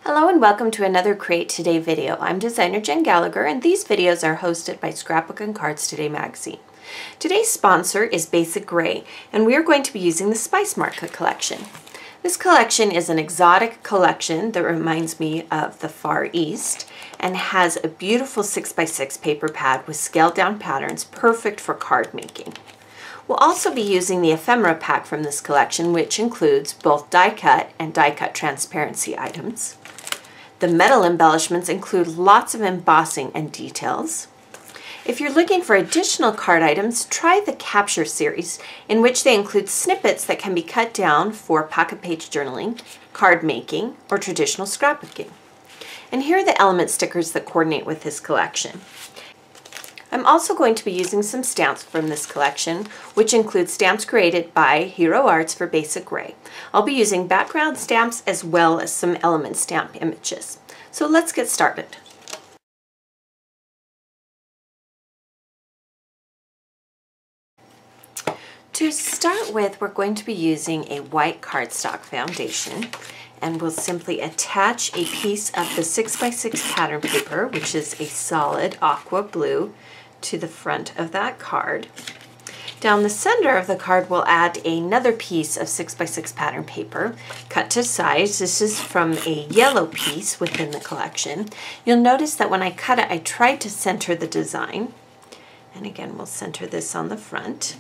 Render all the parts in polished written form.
Hello and welcome to another Create Today video. I'm designer Jen Gallacher and these videos are hosted by Scrapbook and Cards Today magazine. Today's sponsor is Basic Gray and we are going to be using the Spice Market collection. This collection is an exotic collection that reminds me of the Far East and has a beautiful 6x6 paper pad with scaled down patterns perfect for card making. We'll also be using the ephemera pack from this collection, which includes both die cut and die cut transparency items. The metal embellishments include lots of embossing and details. If you're looking for additional card items, try the Capture series, in which they include snippets that can be cut down for pocket page journaling, card making, or traditional scrapbooking. And here are the element stickers that coordinate with this collection. I'm also going to be using some stamps from this collection, which include stamps created by Hero Arts for Basic Gray. I'll be using background stamps as well as some element stamp images. So let's get started. To start with, we're going to be using a white cardstock foundation, and we'll simply attach a piece of the 6x6 pattern paper, which is a solid aqua blue, to the front of that card. Down the center of the card, we'll add another piece of 6x6 pattern paper, cut to size. This is from a yellow piece within the collection. You'll notice that when I cut it, I tried to center the design. And again, we'll center this on the front.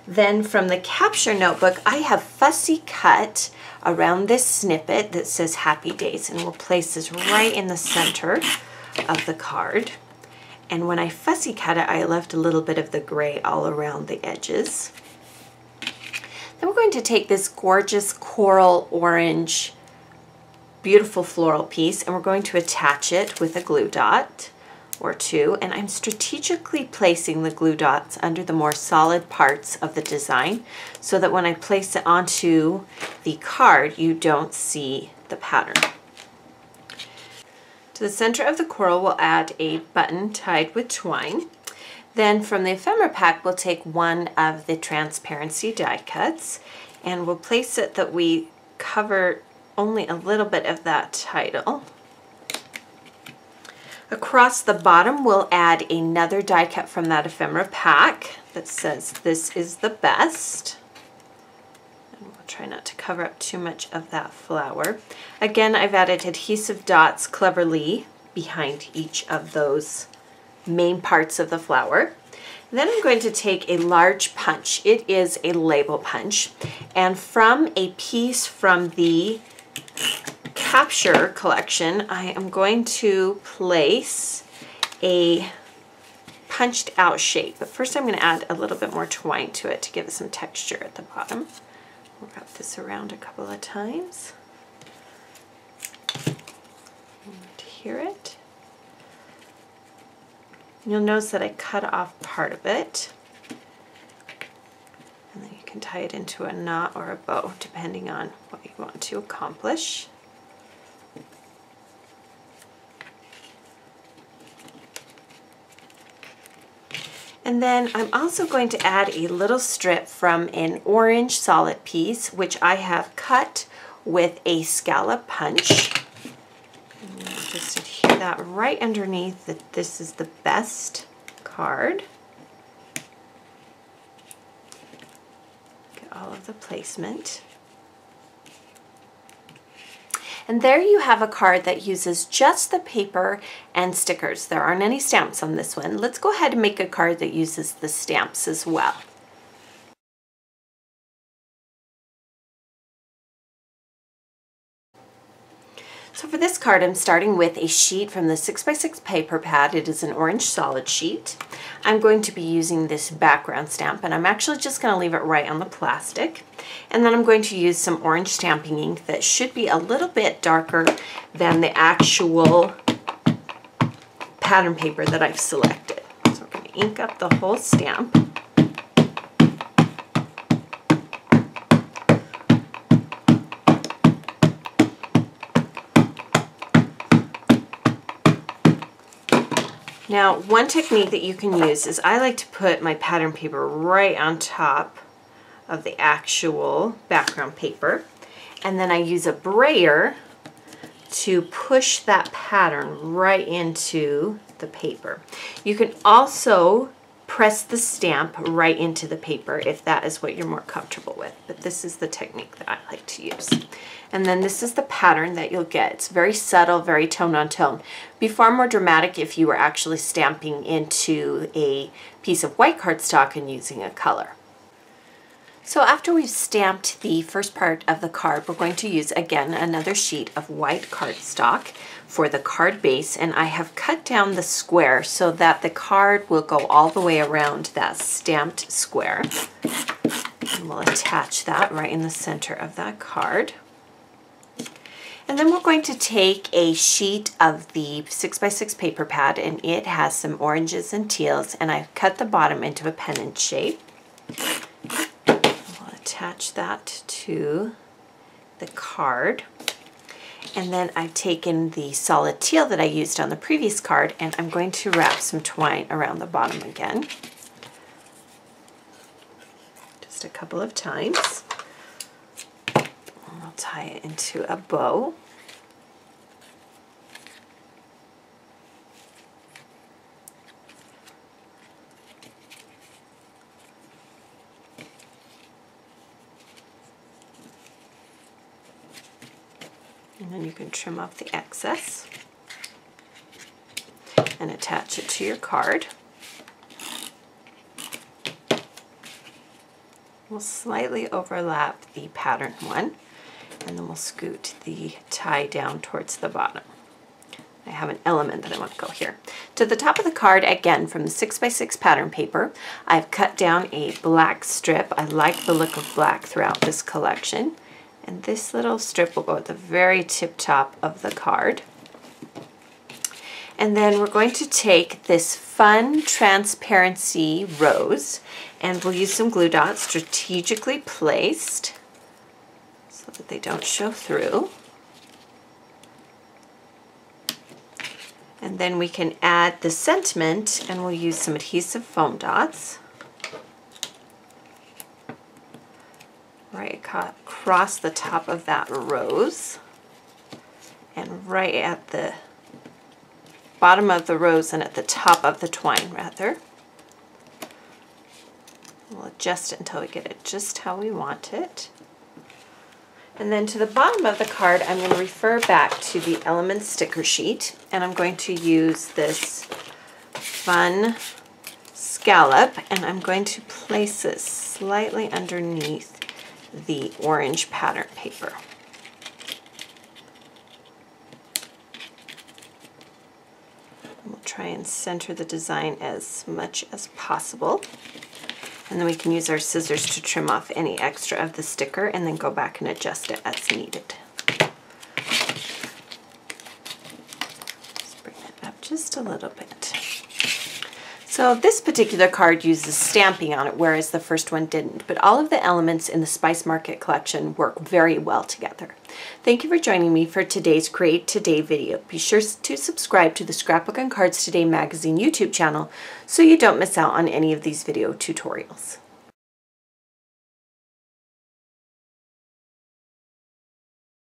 Then from the Capture notebook, I have fussy cut around this snippet that says Happy Days, and we'll place this right in the center of the card. And when I fussy cut it, I left a little bit of the gray all around the edges. Then we're going to take this gorgeous coral orange, beautiful floral piece, and we're going to attach it with a glue dot or two. And I'm strategically placing the glue dots under the more solid parts of the design so that when I place it onto the card, you don't see the pattern. To the center of the coral, we'll add a button tied with twine. Then from the ephemera pack, we'll take one of the transparency die cuts and we'll place it that we cover only a little bit of that title. Across the bottom, we'll add another die cut from that ephemera pack that says "This is the best." Try not to cover up too much of that flower. Again, I've added adhesive dots cleverly behind each of those main parts of the flower. Then I'm going to take a large punch. It is a label punch. And from a piece from the Capture collection, I am going to place a punched out shape. But first I'm going to add a little bit more twine to it to give it some texture at the bottom. We'll wrap this around a couple of times. To hear it. You'll notice that I cut off part of it. And then you can tie it into a knot or a bow, depending on what you want to accomplish. And then I'm also going to add a little strip from an orange solid piece, which I have cut with a scallop punch. And we'll just adhere that right underneath that this is the best card. Get all of the placement. And there you have a card that uses just the paper and stickers. There aren't any stamps on this one. Let's go ahead and make a card that uses the stamps as well. So for this card, I'm starting with a sheet from the 6x6 paper pad. It is an orange solid sheet. I'm going to be using this background stamp, and I'm actually just going to leave it right on the plastic. And then I'm going to use some orange stamping ink that should be a little bit darker than the actual pattern paper that I've selected. So we're going to ink up the whole stamp. Now, one technique that you can use is I like to put my pattern paper right on top of the actual background paper, and then I use a brayer to push that pattern right into the paper. You can also press the stamp right into the paper if that is what you're more comfortable with, but this is the technique that I like to use. And then this is the pattern that you'll get. It's very subtle, very tone on tone. Be far more dramatic if you were actually stamping into a piece of white cardstock and using a color. So after we've stamped the first part of the card, we're going to use again another sheet of white cardstock for the card base, and I have cut down the square so that the card will go all the way around that stamped square. And we'll attach that right in the center of that card. And then we're going to take a sheet of the 6x6 paper pad, and it has some oranges and teals, and I've cut the bottom into a pennant shape. We'll attach that to the card. And then I've taken the solid teal that I used on the previous card, and I'm going to wrap some twine around the bottom again. Just a couple of times. I'll tie it into a bow. And then you can trim off the excess and attach it to your card. We'll slightly overlap the pattern one, and then we'll scoot the tie down towards the bottom. I have an element that I want to go here. To the top of the card, again, from the 6x6 pattern paper, I've cut down a black strip. I like the look of black throughout this collection. And this little strip will go at the very tip top of the card. And then we're going to take this fun transparency rose, and we'll use some glue dots strategically placed so that they don't show through. And then we can add the sentiment, and we'll use some adhesive foam dots right across the top of that rose, and right at the bottom of the rose and at the top of the twine rather. We'll adjust it until we get it just how we want it. And then to the bottom of the card, I'm going to refer back to the element sticker sheet, and I'm going to use this fun scallop, and I'm going to place it slightly underneath the orange pattern paper. We'll try and center the design as much as possible. And then we can use our scissors to trim off any extra of the sticker and then go back and adjust it as needed. Just bring it up just a little bit. So this particular card uses stamping on it, whereas the first one didn't, but all of the elements in the Spice Market collection work very well together. Thank you for joining me for today's Create Today video. Be sure to subscribe to the Scrapbook and Cards Today magazine YouTube channel so you don't miss out on any of these video tutorials.